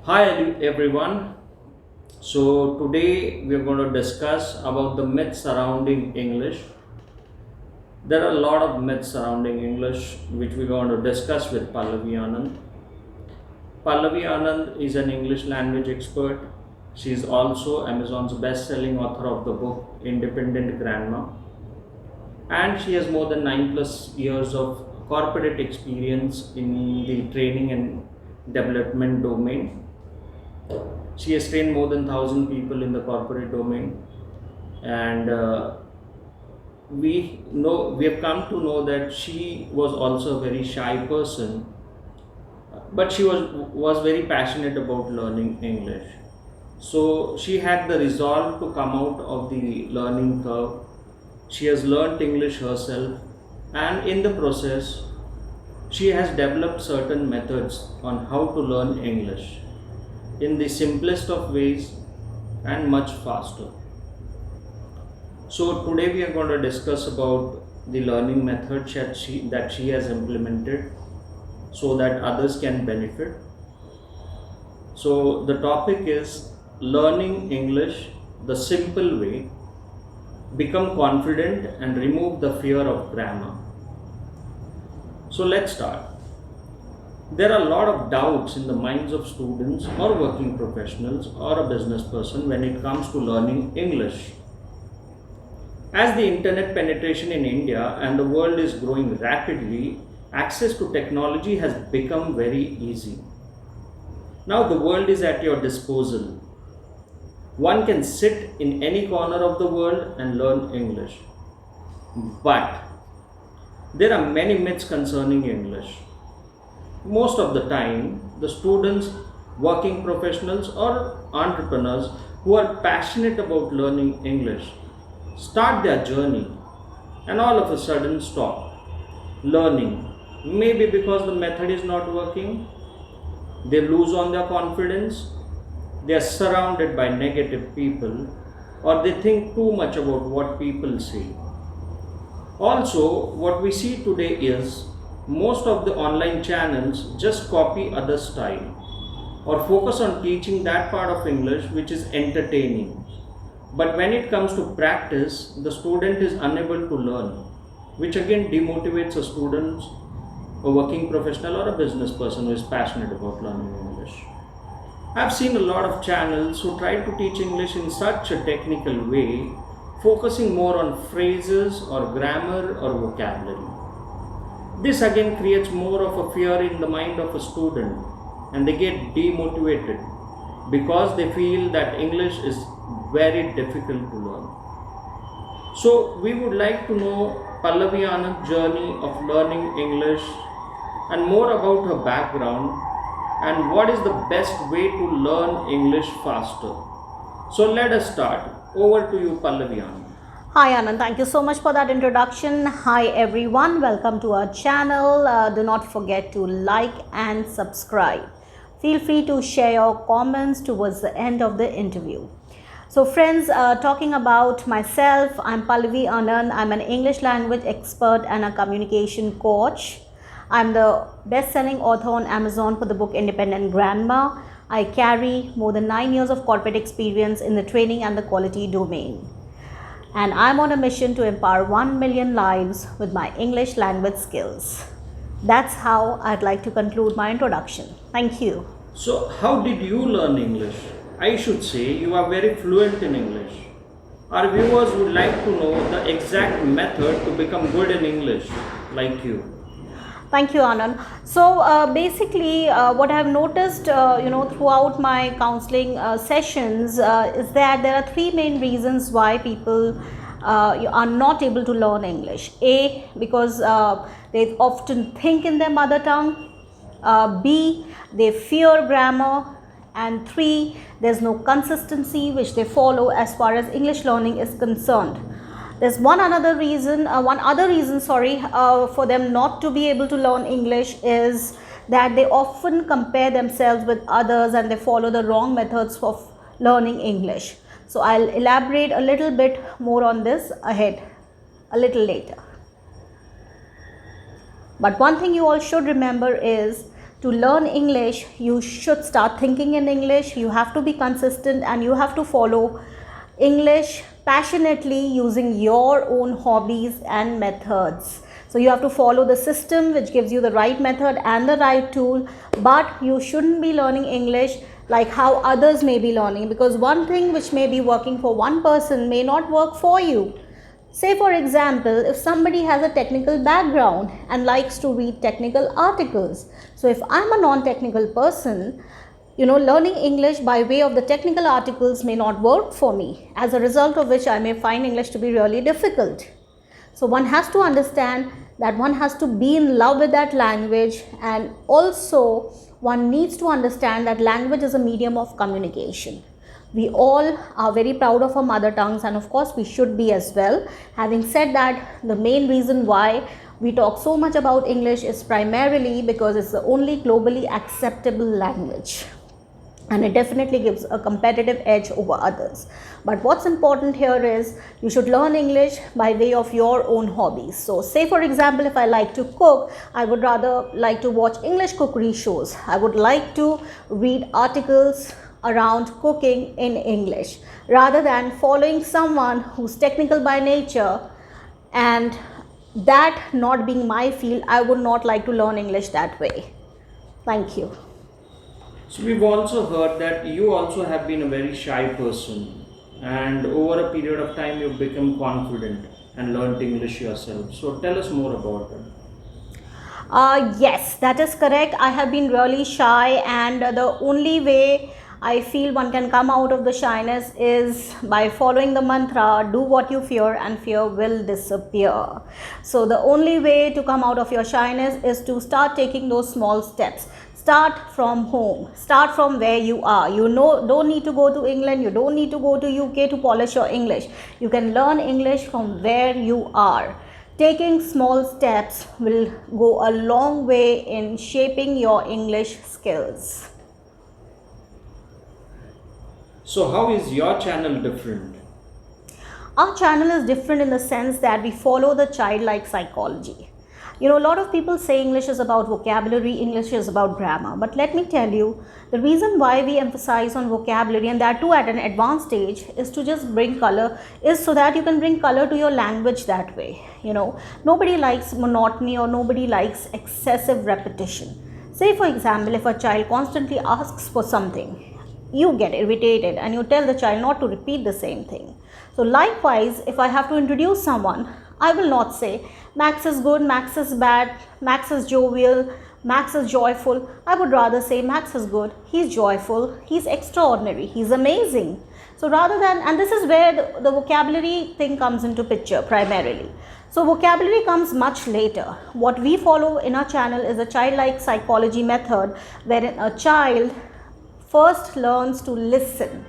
Hi everyone. So today we are going to discuss about the myths surrounding English. There are a lot of myths surrounding English which we're going to discuss with Pallavi Anand. Pallavi Anand is an English language expert. She is also Amazon's best-selling author of the book Independent Grandma, and she has more than 9+ years of corporate experience in the training and development domain. She has trained more than 1,000 people in the corporate domain, and we have come to know that she was also a very shy person, but she was very passionate about learning English. So she had the resolve to come out of the learning curve. She has learnt English herself, and in the process she has developed certain methods on how to learn English in the simplest of ways and much faster. So today we are going to discuss about the learning method that she has implemented so that others can benefit. So the topic is learning English the simple way, become confident and remove the fear of grammar. So let's start. There are a lot of doubts in the minds of students or working professionals or a business person when it comes to learning English. As the internet penetration in India and the world is growing rapidly, access to technology has become very easy. Now the world is at your disposal. One can sit in any corner of the world and learn English. But there are many myths concerning English. Most of the time, the students, working professionals, or entrepreneurs who are passionate about learning English start their journey and all of a sudden stop learning. Maybe because the method is not working, they lose on their confidence, they are surrounded by negative people, or they think too much about what people say. Also, what we see today is most of the online channels just copy other style or focus on teaching that part of English which is entertaining. But when it comes to practice, the student is unable to learn, which again demotivates a student, a working professional, or a business person who is passionate about learning English. I've seen a lot of channels who try to teach English in such a technical way, focusing more on phrases or grammar or vocabulary. This again creates more of a fear in the mind of a student, and they get demotivated because they feel that English is very difficult to learn. So, we would like to know Pallavi Anand's journey of learning English and more about her background and what is the best way to learn English faster. So, let us start. Over to you, Pallavi Anand. Hi Anand, thank you so much for that introduction. Hi everyone, welcome to our channel. Do not forget to like and subscribe. Feel free to share your comments towards the end of the interview. So friends, talking about myself, I'm Pallavi Anand. I'm an English language expert and a communication coach. I'm the best-selling author on Amazon for the book Independent Grandma. I carry more than 9 years of corporate experience in the training and the quality domain. And I'm on a mission to empower 1 million lives with my English language skills. That's how I'd like to conclude my introduction. Thank you. So, how did you learn English? I should say you are very fluent in English. Our viewers would like to know the exact method to become good in English, like you. Thank you, Anand. So basically, what I have noticed, throughout my counseling sessions is that there are three main reasons why people are not able to learn English. A, because they often think in their mother tongue. B, they fear grammar. And 3, there's no consistency which they follow as far as English learning is concerned. There's one other reason, for them not to be able to learn English is that they often compare themselves with others and they follow the wrong methods of learning English. So I'll elaborate a little bit more on this ahead, a little later. But one thing you all should remember is to learn English, you should start thinking in English. You have to be consistent and you have to follow English passionately using your own hobbies and methods. So you have to follow the system which gives you the right method and the right tool, but you shouldn't be learning English like how others may be learning, because one thing which may be working for one person may not work for you. Say for example, if somebody has a technical background and likes to read technical articles. So if I'm a non-technical person, learning English by way of the technical articles may not work for me, as a result of which I may find English to be really difficult. So one has to understand that one has to be in love with that language, and also one needs to understand that language is a medium of communication. We all are very proud of our mother tongues, and of course we should be as well. Having said that, the main reason why we talk so much about English is primarily because it's the only globally acceptable language, and it definitely gives a competitive edge over others. But what's important here is you should learn English by way of your own hobbies. So say for example, if I like to cook, I would rather like to watch English cookery shows. I would like to read articles around cooking in English rather than following someone who's technical by nature, and that not being my field, I would not like to learn English that way. Thank you. So we've also heard that you also have been a very shy person, and over a period of time you've become confident and learned English yourself. So tell us more about it. Yes, that is correct. I have been really shy, and the only way I feel one can come out of the shyness is by following the mantra, do what you fear and fear will disappear. So the only way to come out of your shyness is to start taking those small steps. Start from home. Start from where you are. Don't need to go to England. You don't need to go to UK to polish your English. You can learn English from where you are. Taking small steps will go a long way in shaping your English skills. So how is your channel different? Our channel is different in the sense that we follow the childlike psychology. A lot of people say English is about vocabulary, English is about grammar. But let me tell you, the reason why we emphasize on vocabulary, and that too at an advanced stage, is to just bring color, is so that you can bring color to your language that way. Nobody likes monotony or nobody likes excessive repetition. Say for example, if a child constantly asks for something, you get irritated and you tell the child not to repeat the same thing. So likewise, if I have to introduce someone, I will not say Max is good, Max is bad, Max is jovial, Max is joyful. I would rather say Max is good, he's joyful, he's extraordinary, he's amazing. So rather than, and this is where the vocabulary thing comes into picture primarily. So vocabulary comes much later. What we follow in our channel is a childlike psychology method, wherein a child first learns to listen.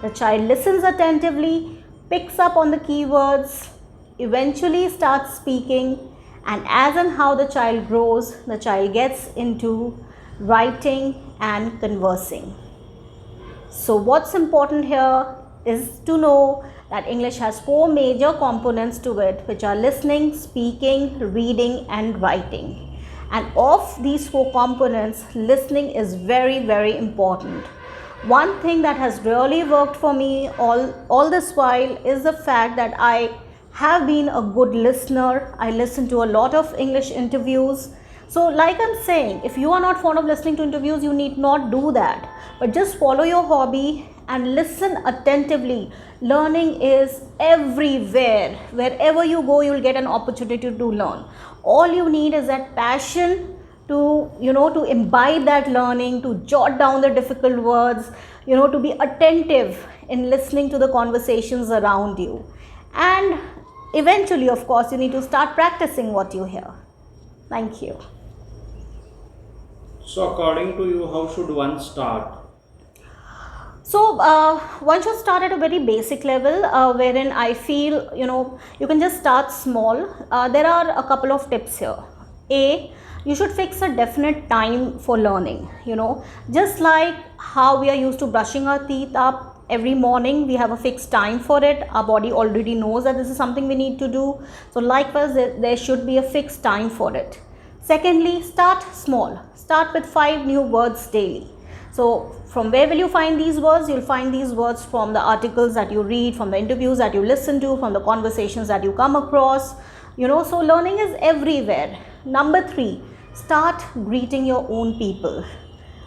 The child listens attentively, picks up on the keywords, eventually starts speaking, and as and how the child grows, the child gets into writing and conversing. So what's important here is to know that English has 4 major components to it, which are listening, speaking, reading and writing. And of these 4 components, listening is very, very important. One thing that has really worked for me all this while is the fact that I have been a good listener. I listen to a lot of English interviews. So like I'm saying, if you are not fond of listening to interviews, you need not do that. But just follow your hobby and listen attentively. Learning is everywhere. Wherever you go, you'll get an opportunity to learn. All you need is that passion to imbibe that learning, to jot down the difficult words, to be attentive in listening to the conversations around you. And eventually, of course, you need to start practicing what you hear. Thank you. So according to you, how should one start? So one should start at a very basic level, wherein I feel you can just start small. There are a couple of tips here. A, you should fix a definite time for learning. Just like how we are used to brushing our teeth up every morning, we have a fixed time for it. Our body already knows that this is something we need to do. So likewise, there should be a fixed time for it. Secondly, start small. Start with 5 new words daily. So, from where will you find these words? You'll find these words from the articles that you read, from the interviews that you listen to, from the conversations that you come across. So learning is everywhere. Number 3, start greeting your own people.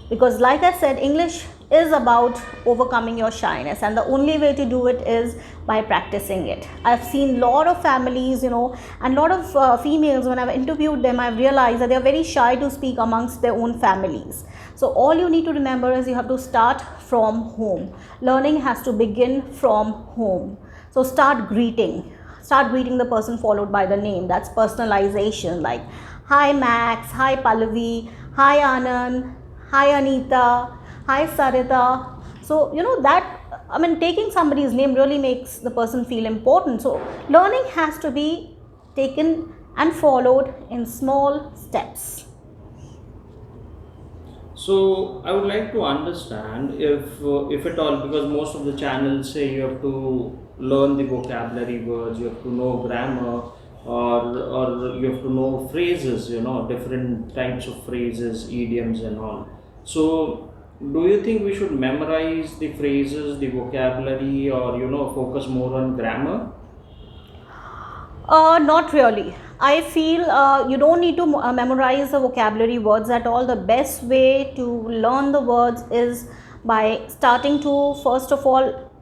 Because like I said, English is about overcoming your shyness, and the only way to do it is by practicing it. I've seen lot of families, and lot of females, when I've interviewed them, I've realized that they're very shy to speak amongst their own families. So all you need to remember is you have to start from home. Learning has to begin from home. So start greeting the person followed by the name. That's personalization, like hi Max, hi Pallavi, hi Anand, hi Anita, hi Sarita. So taking somebody's name really makes the person feel important. So learning has to be taken and followed in small steps. So I would like to understand if at all, because most of the channels say you have to learn the vocabulary words, you have to know grammar, or you have to know phrases, different types of phrases, idioms, and all. So do you think we should memorize the phrases, the vocabulary, or focus more on grammar? Not really. I feel you don't need to memorize the vocabulary words at all. The best way to learn the words is by starting to, first of all,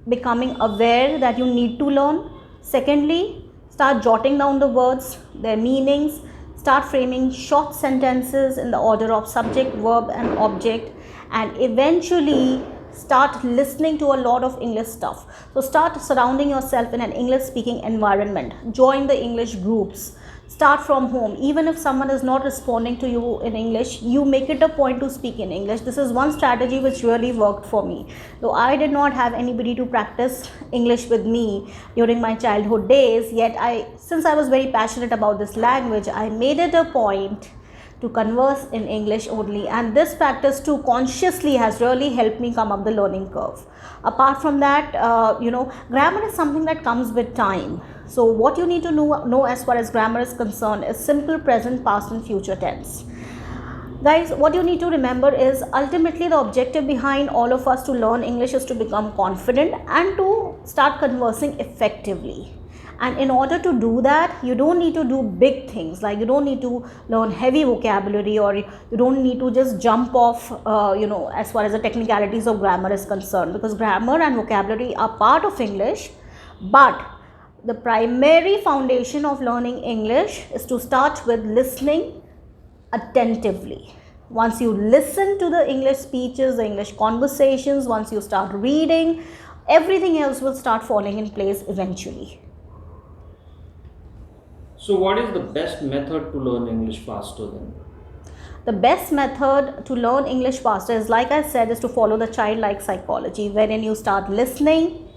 becoming aware that you need to learn. Secondly, start jotting down the words, their meanings, start framing short sentences in the order of subject, verb, and object, and eventually start listening to a lot of English stuff. So start surrounding yourself in an English speaking environment. Join the English groups. Start from home. Even if someone is not responding to you in English, you make it a point to speak in English. This is one strategy which really worked for me. Though I did not have anybody to practice English with me during my childhood days, yet since I was very passionate about this language, I made it a point to converse in English only, and this practice too consciously has really helped me come up the learning curve. Apart from that, grammar is something that comes with time. So what you need to know as far as grammar is concerned is simple present, past, and future tense. Guys, what you need to remember is ultimately the objective behind all of us to learn English is to become confident and to start conversing effectively. And in order to do that, you don't need to do big things, like you don't need to learn heavy vocabulary, or you don't need to just jump off as far as the technicalities of grammar is concerned, because grammar and vocabulary are part of English. But the primary foundation of learning English is to start with listening attentively. Once you listen to the English speeches, the English conversations, once you start reading, everything else will start falling in place eventually. So what is the best method to learn English faster then? The best method to learn English faster is, like I said, is to follow the childlike psychology, wherein you start listening,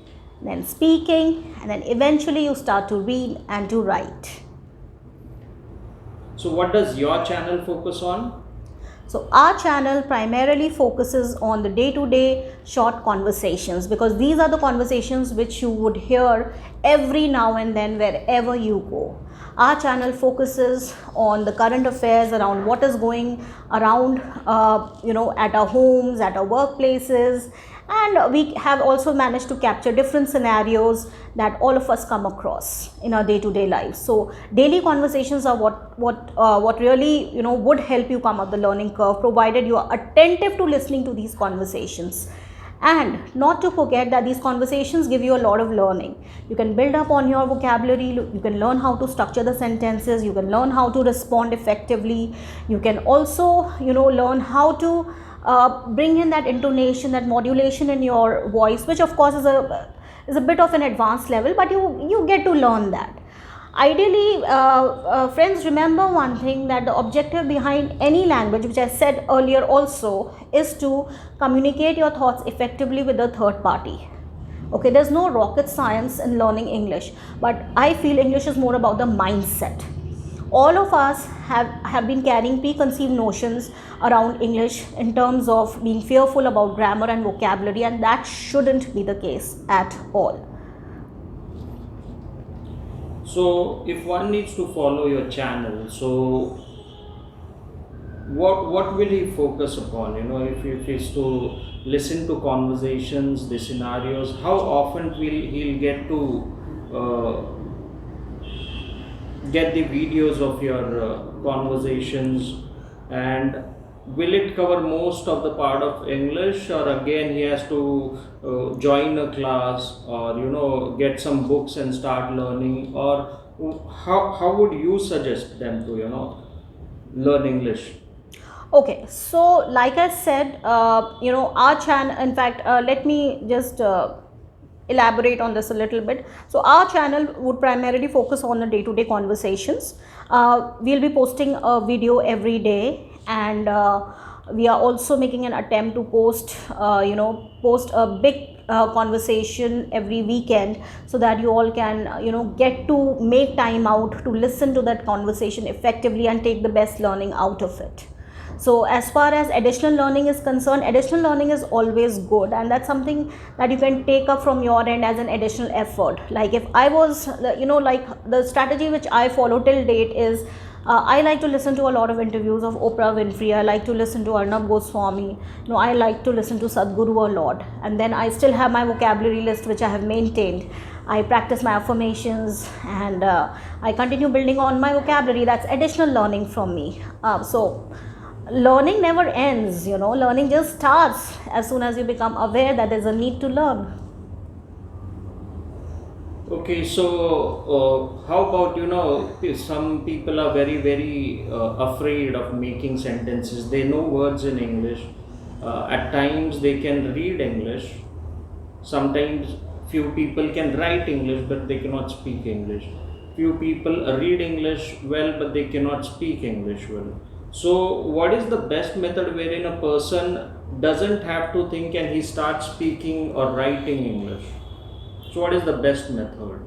then speaking, and then eventually you start to read and to write. So what does your channel focus on? So our channel primarily focuses on the day-to-day short conversations, because these are the conversations which you would hear every now and then wherever you go. Our channel focuses on the current affairs around what is going around, at our homes, at our workplaces, and we have also managed to capture different scenarios that all of us come across in our day-to-day lives. So daily conversations are what really would help you come up the learning curve, provided you are attentive to listening to these conversations. And not to forget that these conversations give you a lot of learning. You can build up on your vocabulary, you can learn how to structure the sentences, you can learn how to respond effectively, you can also learn how to bring in that intonation, that modulation in your voice, which of course is a bit of an advanced level, but you get to learn that. Ideally, friends, remember one thing, that the objective behind any language, which I said earlier also, is to communicate your thoughts effectively with the third party. Okay, there's no rocket science in learning English, but I feel English is more about the mindset. All of us have been carrying preconceived notions around English in terms of being fearful about grammar and vocabulary, and that shouldn't be the case at all. So if one needs to follow your channel, so what will he focus upon? If he's to listen to conversations, the scenarios, how often will he'll get to uh, get the videos of your conversations, and will it cover most of the part of English, or again he has to join a class, or get some books and start learning, or how would you suggest them to learn English? Okay, so like I said, our channel, in fact, let me just elaborate on this a little bit. So our channel would primarily focus on the day-to-day conversations. We'll be posting a video every day, and we are also making an attempt to post a big conversation every weekend, so that you all can get to make time out to listen to that conversation effectively and take the best learning out of it. So as far as additional learning is concerned, additional learning is always good, and that's something that you can take up from your end as an additional effort. Like if I was, like the strategy which I follow till date is, I like to listen to a lot of interviews of Oprah Winfrey. I like to listen to Arnab Goswami. I like to listen to Sadhguru a lot. And then I still have my vocabulary list which I have maintained. I practice my affirmations, and I continue building on my vocabulary. That's additional learning from me. So learning never ends. Learning just starts as soon as you become aware that there's a need to learn. Okay, so how about some people are very very afraid of making sentences. They know words in English. At times they can read English. Sometimes few people can write English, but they cannot speak English. Few people read English well, but they cannot speak English well. So what is the best method wherein a person doesn't have to think and he starts speaking or writing English? So what is the best method?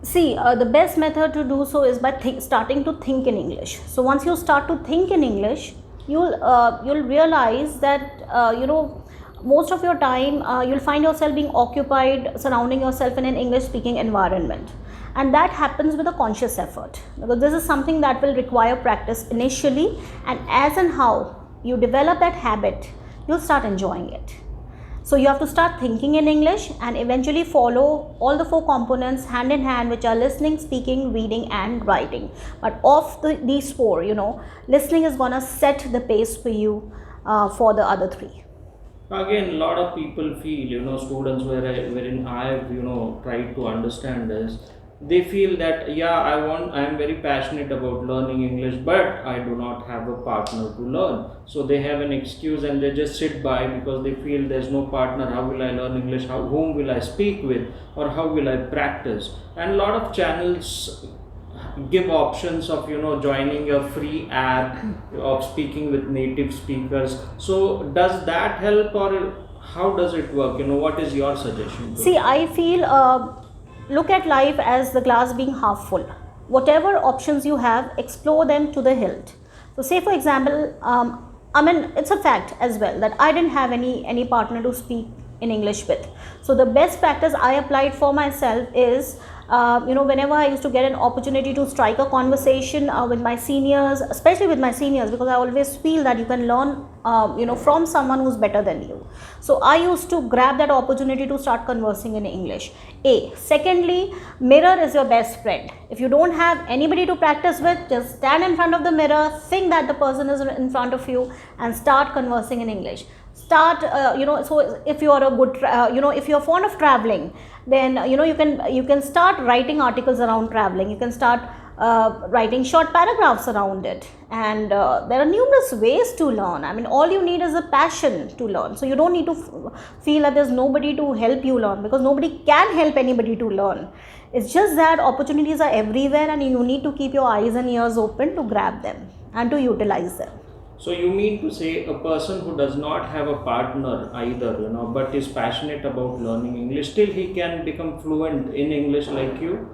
See, the best method to do so is by starting to think in English. So once you start to think in English, you'll realize that most of your time you'll find yourself being occupied surrounding yourself in an English speaking environment, and that happens with a conscious effort, because this is something that will require practice initially, and as and how you develop that habit, you'll start enjoying it. So you have to start thinking in English and eventually follow all the 4 components hand in hand, which are listening, speaking, reading and writing. But of these 4, listening is gonna set the pace for you for the other 3. Again, a lot of people feel, students wherein I've, tried to understand this, they feel that, yeah, I am very passionate about learning English, but I do not have a partner to learn. So they have an excuse and they just sit by because they feel there's no partner. How will I learn English? Whom will I speak with? Or how will I practice? And a lot of channels give options of joining a free app of speaking with native speakers. So does that help, or how does it work? What is your suggestion? See, I feel look at life as the glass being half full. Whatever options you have, explore them to the hilt. So say for example, it's a fact as well that I didn't have any partner to speak in English with. So the best practice I applied for myself is, whenever I used to get an opportunity to strike a conversation with my seniors, especially with my seniors, because I always feel that you can learn, from someone who's better than you. So I used to grab that opportunity to start conversing in English. Secondly, mirror is your best friend. If you don't have anybody to practice with, just stand in front of the mirror, think that the person is in front of you, and start conversing in English. Start, so if you are a good, if you are fond of traveling, then you can start writing articles around traveling. You can start writing short paragraphs around it, and there are numerous ways to learn. I mean, all you need is a passion to learn. So you don't need to feel that there's nobody to help you learn, because nobody can help anybody to learn. It's just that opportunities are everywhere, and you need to keep your eyes and ears open to grab them and to utilize them. So you mean to say a person who does not have a partner either, but is passionate about learning English, still he can become fluent in English like you?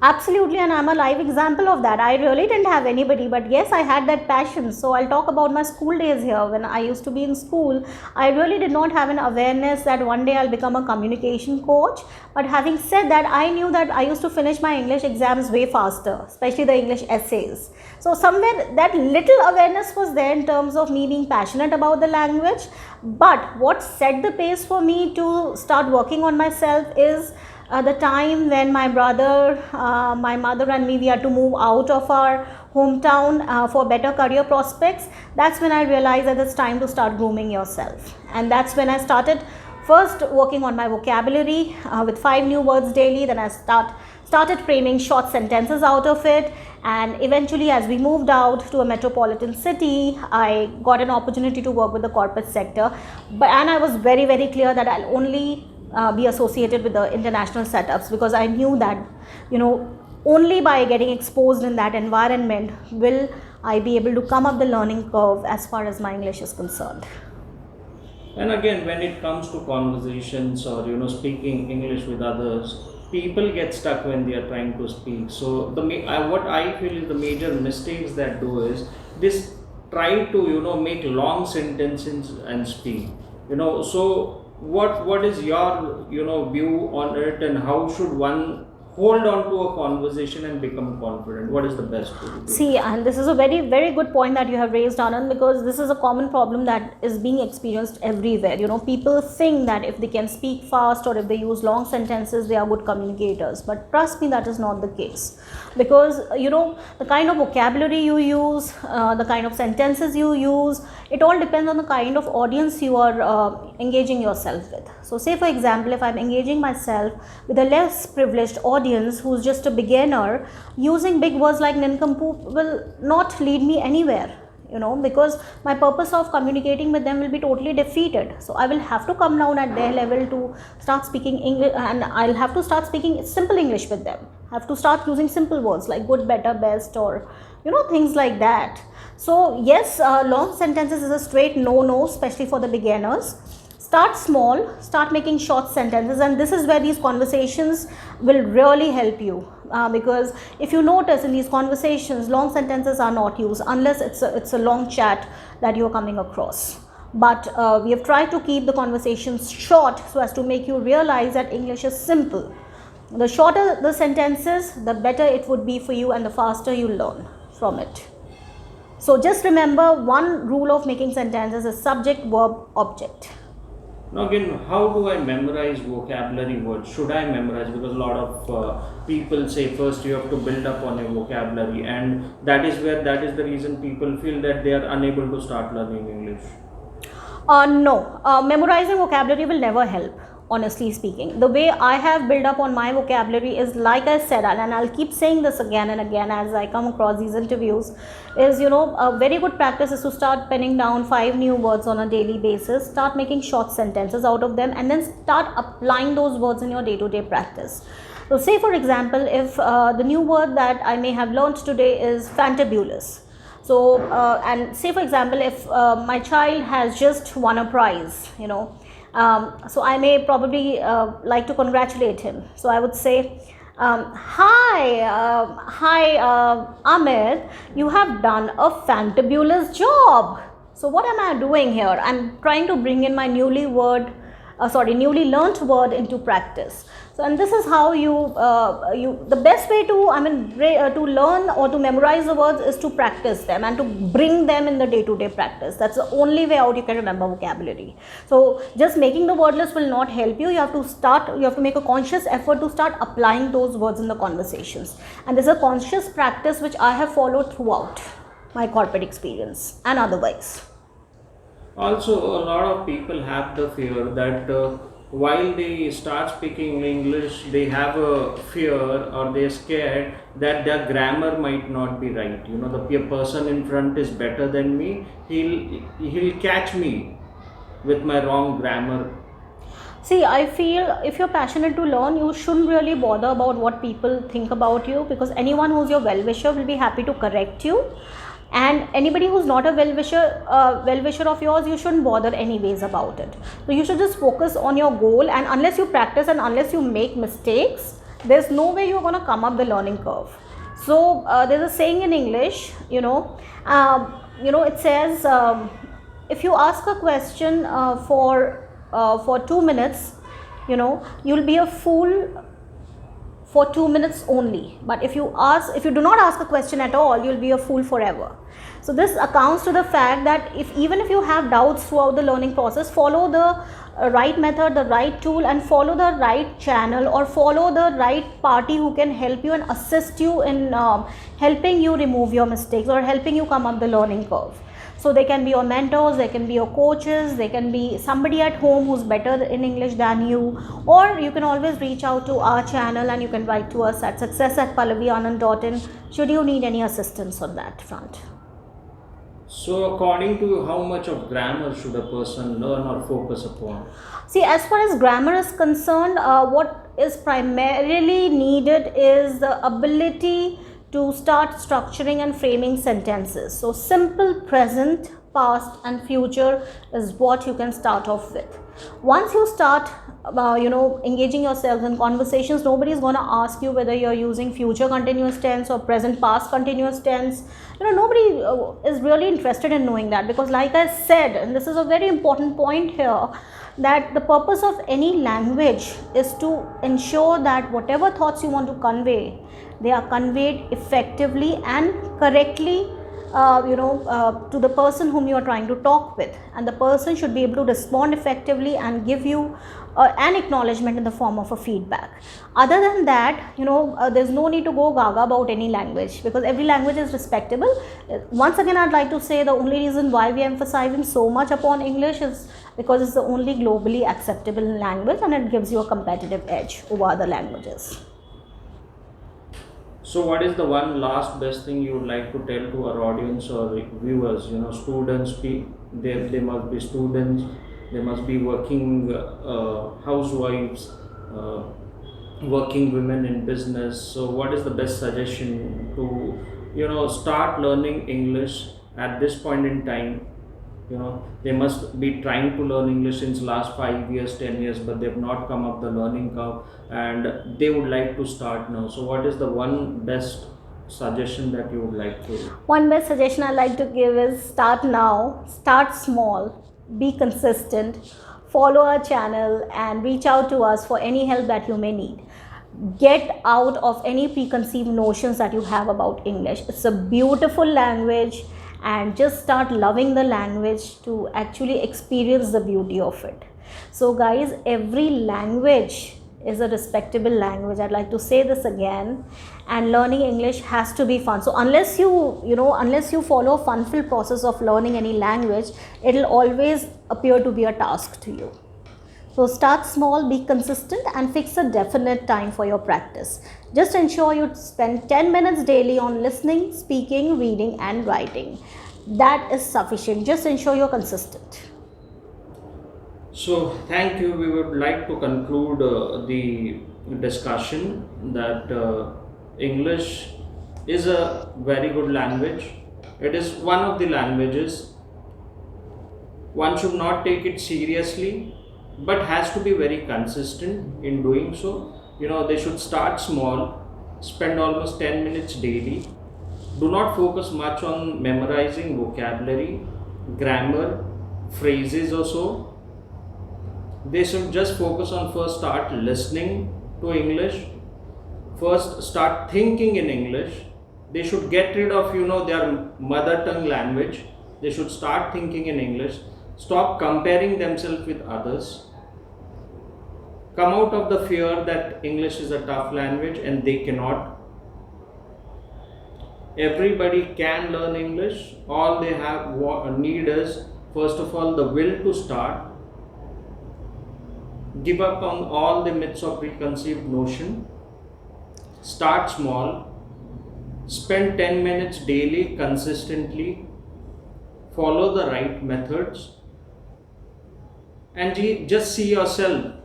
Absolutely, and I'm a live example of that. I really didn't have anybody, but yes, I had that passion. So I'll talk about my school days here. When I used to be in school, I really did not have an awareness that one day I'll become a communication coach. But having said that, I knew that I used to finish my English exams way faster, especially the English essays. So somewhere that little awareness was there in terms of me being passionate about the language. But what set the pace for me to start working on myself is the time when my brother, my mother and me, we had to move out of our hometown for better career prospects. That's when I realized that it's time to start grooming yourself. And that's when I started first working on my vocabulary with 5 new words daily. Then I started framing short sentences out of it, and eventually as we moved out to a metropolitan city, I got an opportunity to work with the corporate sector. And I was very, very clear that I'll only be associated with the international setups, because I knew that, only by getting exposed in that environment will I be able to come up the learning curve as far as my English is concerned. And again, when it comes to conversations or speaking English with others, people get stuck when they are trying to speak. So what I feel is the major mistakes that do is this try to make long sentences and speak. So what is your view on it, and how should one hold on to a conversation and become confident? What is the best way to do? See, and this is a very, very good point that you have raised, Anand, because this is a common problem that is being experienced everywhere. People think that if they can speak fast or if they use long sentences, they are good communicators. But trust me, that is not the case. Because, the kind of vocabulary you use, the kind of sentences you use, it all depends on the kind of audience you are engaging yourself with. So, say for example, if I'm engaging myself with a less privileged audience who's just a beginner, using big words like nincompoop will not lead me anywhere, because my purpose of communicating with them will be totally defeated. So I will have to come down at their level to start speaking English, and I'll have to start speaking simple English with them. I have to start using simple words like good, better, best, or things like that. So yes, long sentences is a straight no, especially for the beginners. Start small, start making short sentences, and this is where these conversations will really help you, because if you notice in these conversations, long sentences are not used unless it's a long chat that you're coming across. But we have tried to keep the conversations short so as to make you realize that English is simple. The shorter the sentences, the better it would be for you and the faster you learn from it. So just remember, one rule of making sentences is subject, verb, object. Now again, how do I memorize vocabulary words? Should I memorize? Because a lot of people say first you have to build up on your vocabulary, and that is the reason people feel that they are unable to start learning English. No, memorizing vocabulary will never help. Honestly speaking, the way I have built up on my vocabulary is, like I said, and I'll keep saying this again and again as I come across these interviews, is a very good practice is to start penning down 5 new words on a daily basis, start making short sentences out of them, and then start applying those words in your day-to-day practice. So say for example, if the new word that I may have learned today is fantabulous. So and say for example, if my child has just won a prize, so I may probably like to congratulate him. So I would say, hi Amit, you have done a fantabulous job. So what am I doing here? I'm trying to bring in my newly learnt word into practice. So, and this is how the best way to to learn or to memorize the words is to practice them and to bring them in the day-to-day practice. That's the only way out you can remember vocabulary. So just making the word list will not help you. You have to make a conscious effort to start applying those words in the conversations. And this is a conscious practice which I have followed throughout my corporate experience and otherwise. Also, a lot of people have the fear that while they start speaking English, they have a fear or they're scared that their grammar might not be right. The person in front is better than me. He'll catch me with my wrong grammar. See, I feel if you're passionate to learn, you shouldn't really bother about what people think about you, because anyone who's your well-wisher will be happy to correct you. And anybody who's not a well-wisher of yours, you shouldn't bother anyways about it. So you should just focus on your goal, and unless you practice and unless you make mistakes, there's no way you're going to come up the learning curve. So there's a saying in English, it says, if you ask a question for 2 minutes, you'll be a fool for 2 minutes only. But if you do not ask a question at all, you'll be a fool forever. So this accounts to the fact that even if you have doubts throughout the learning process, follow the right method, the right tool, and follow the right channel, or follow the right party who can help you and assist you in helping you remove your mistakes or helping you come up the learning curve. So they can be your mentors, they can be your coaches, they can be somebody at home who's better in English than you, or you can always reach out to our channel and you can write to us at success@pallavianand.in should you need any assistance on that front. So, according to you, how much of grammar should a person learn or focus upon? See, as far as grammar is concerned, what is primarily needed is the ability to start structuring and framing sentences. So simple present, past and future is what you can start off with. Once you start engaging yourself in conversations, nobody is going to ask you whether you're using future continuous tense or present past continuous tense. Nobody is really interested in knowing that, because like I said, and this is a very important point here, that the purpose of any language is to ensure that whatever thoughts you want to convey, they are conveyed effectively and correctly to the person whom you are trying to talk with, and the person should be able to respond effectively and give you an acknowledgement in the form of a feedback. Other than that, there's no need to go gaga about any language, because every language is respectable. Once again, I'd like to say the only reason why we are emphasizing so much upon English is because it's the only globally acceptable language and it gives you a competitive edge over other languages. So, what is the one last best thing you would like to tell to our audience or viewers? Students, they must be students, they must be working housewives, working women in business. So, what is the best suggestion to start learning English at this point in time? They must be trying to learn English since last 5 years, 10 years, but they've not come up the learning curve, and they would like to start now. So what is the one best suggestion that you would like to? One best suggestion I like to give is start now, start small, be consistent, follow our channel and reach out to us for any help that you may need. Get out of any preconceived notions that you have about English. It's a beautiful language, and just start loving the language to actually experience the beauty of it. So guys, every language is a respectable language. I'd like to say this again, and learning English has to be fun. So unless you follow a fun-filled process of learning any language, it'll always appear to be a task to you. So start small, be consistent and fix a definite time for your practice. Just ensure you spend 10 minutes daily on listening, speaking, reading and writing. That is sufficient. Just ensure you're consistent. So thank you. We would like to conclude the discussion that English is a very good language. It is one of the languages. One should not take it seriously, but has to be very consistent in doing so. They should start small, spend almost 10 minutes daily. Do not focus much on memorizing vocabulary, grammar, phrases or so. They should just focus on first start listening to English, first start thinking in English. They should get rid of their mother tongue language. They should start thinking in English. Stop comparing themselves with others. Come out of the fear that English is a tough language and they cannot. Everybody can learn English. All they need is, first of all, the will to start. Give up on all the myths of preconceived notion. Start small. Spend 10 minutes daily consistently. Follow the right methods. And just see yourself.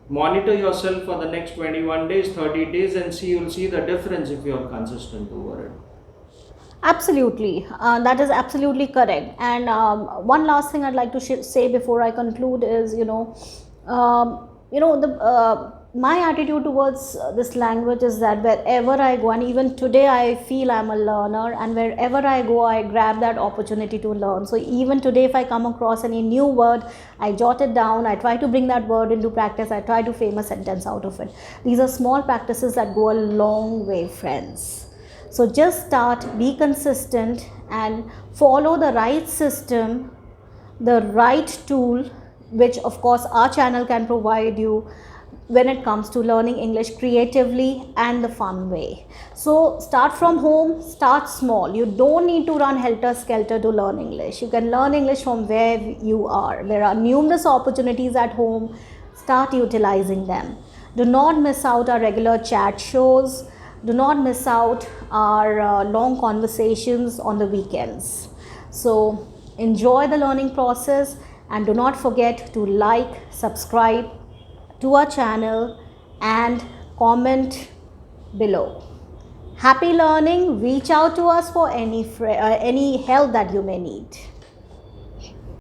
Monitor yourself for the next 21 days, 30 days and you'll see the difference if you are consistent over it. Absolutely, that is absolutely correct. And one last thing I'd like to say before I conclude is, my attitude towards this language is that wherever I go, and even today I feel I'm a learner, and wherever I go I grab that opportunity to learn. So even today if I come across any new word, I jot it down, I try to bring that word into practice, I try to frame a sentence out of it. These are small practices that go a long way, friends. So just start, be consistent, and follow the right system, the right tool, which of course our channel can provide you when it comes to learning English creatively and the fun way. So start from home, start small. You don't need to run helter skelter to learn English. You can learn English from where you are. There are numerous opportunities at home. Start utilizing them. Do not miss out our regular chat shows. Do not miss out our long conversations on the weekends. So enjoy the learning process, and do not forget to like, subscribe to our channel and comment below. Happy learning. Reach out to us for any help that you may need.